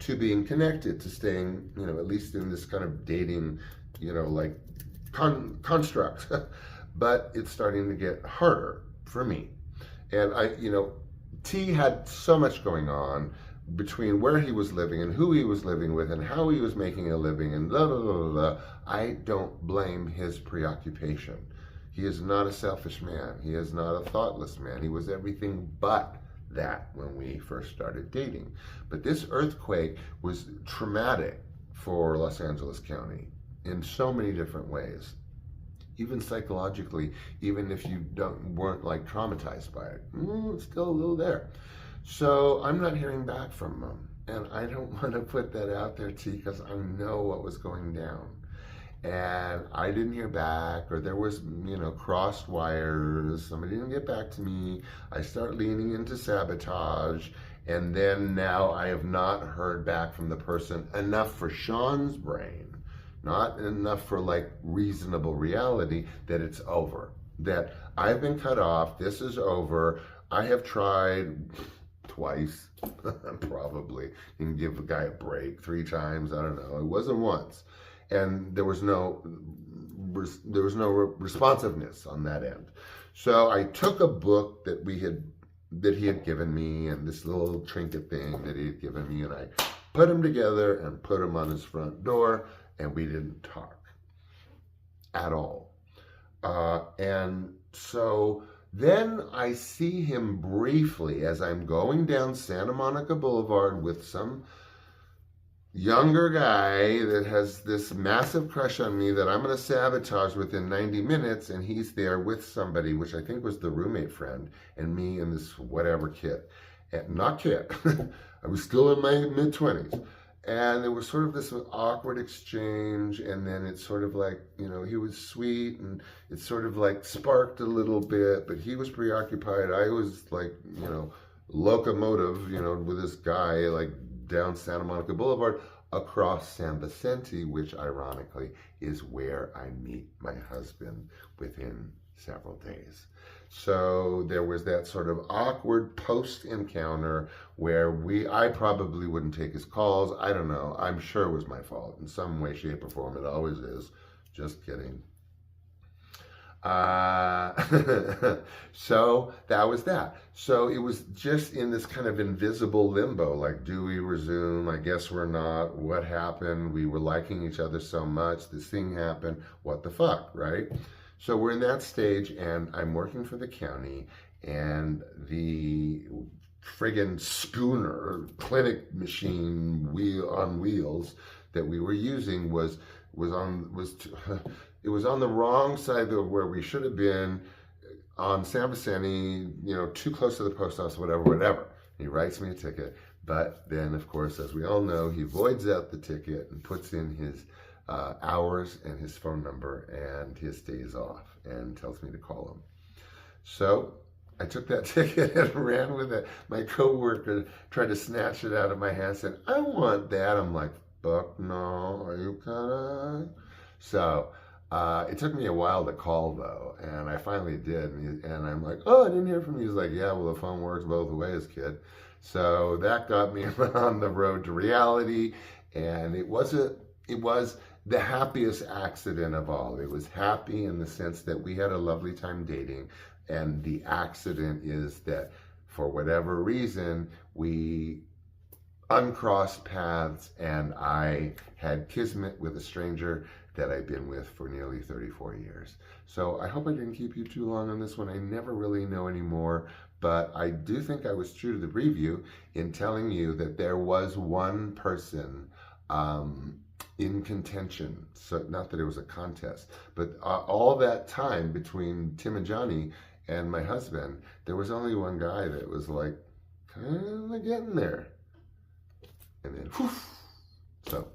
to being connected, to staying, at least in this kind of dating, like construct. But it's starting to get harder for me. And T had so much going on between where he was living and who he was living with and how he was making a living and blah, blah, blah, blah, blah. I don't blame his preoccupation. He is not a selfish man. He is not a thoughtless man. He was everything but that when we first started dating. But this earthquake was traumatic for Los Angeles County in so many different ways. Even psychologically, even if you weren't like traumatized by it, it's still a little there. So I'm not hearing back from them, and I don't want to put that out there, T, because I know what was going down. And I didn't hear back, or there was, crossed wires. Somebody didn't get back to me. I start leaning into sabotage, and then now I have not heard back from the person enough for Sean's brain. Not enough for like reasonable reality that it's over. That I've been cut off, this is over. I have tried twice, probably. You can give a guy a break 3 times, I don't know. It wasn't once. And there was no responsiveness on that end. So I took a book that he had given me and this little trinket thing that he had given me, and I put them together and put them on his front door. And we didn't talk at all. And so then I see him briefly as I'm going down Santa Monica Boulevard with some younger guy that has this massive crush on me that I'm going to sabotage within 90 minutes. And he's there with somebody, which I think was the roommate friend, and me and this whatever kid. And not kid. I was still in my mid-20s. And there was sort of this awkward exchange, and then it's sort of like, he was sweet, and it sort of like sparked a little bit, but he was preoccupied. I was like, locomotive, with this guy, like down Santa Monica Boulevard, across San Vicente, which ironically is where I meet my husband within several days. So there was that sort of awkward post-encounter where I probably wouldn't take his calls. I don't know. I'm sure it was my fault in some way, shape, or form. It always is. Just kidding. So that was that. So it was just in this kind of invisible limbo, like, do we resume? I guess we're not. What happened? We were liking each other so much. This thing happened. What the fuck, right? So we're in that stage, and I'm working for the county, and the friggin' schooner, clinic machine on wheels that we were using was on the wrong side of where we should have been, on San Vicente, too close to the post office, whatever. He writes me a ticket, but then, of course, as we all know, he voids out the ticket and puts in his hours and his phone number and his days off and tells me to call him. So I took that ticket and ran with it. My coworker tried to snatch it out of my hand, said, I want that. I'm like, fuck no, are you kidding? So it took me a while to call though, and I finally did. And I'm like, oh, I didn't hear from you. He's like, yeah, well, the phone works both ways, kid. So that got me on the road to reality, and it was the happiest accident of all. It was happy in the sense that we had a lovely time dating, and the accident is that for whatever reason, we uncrossed paths, and I had kismet with a stranger that I've been with for nearly 34 years. So I hope I didn't keep you too long on this one. I never really know anymore, but I do think I was true to the preview in telling you that there was one person in contention. So not that it was a contest, but all that time between Tim and Johnny and my husband, there was only one guy that was like kind of getting there. And then, whew. So,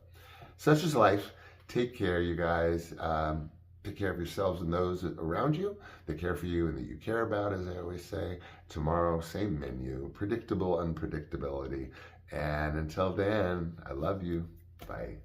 such is life. Take care, you guys. Take care of yourselves and those around you that care for you and that you care about, as I always say. Tomorrow, same menu. Predictable unpredictability. And until then, I love you. Bye.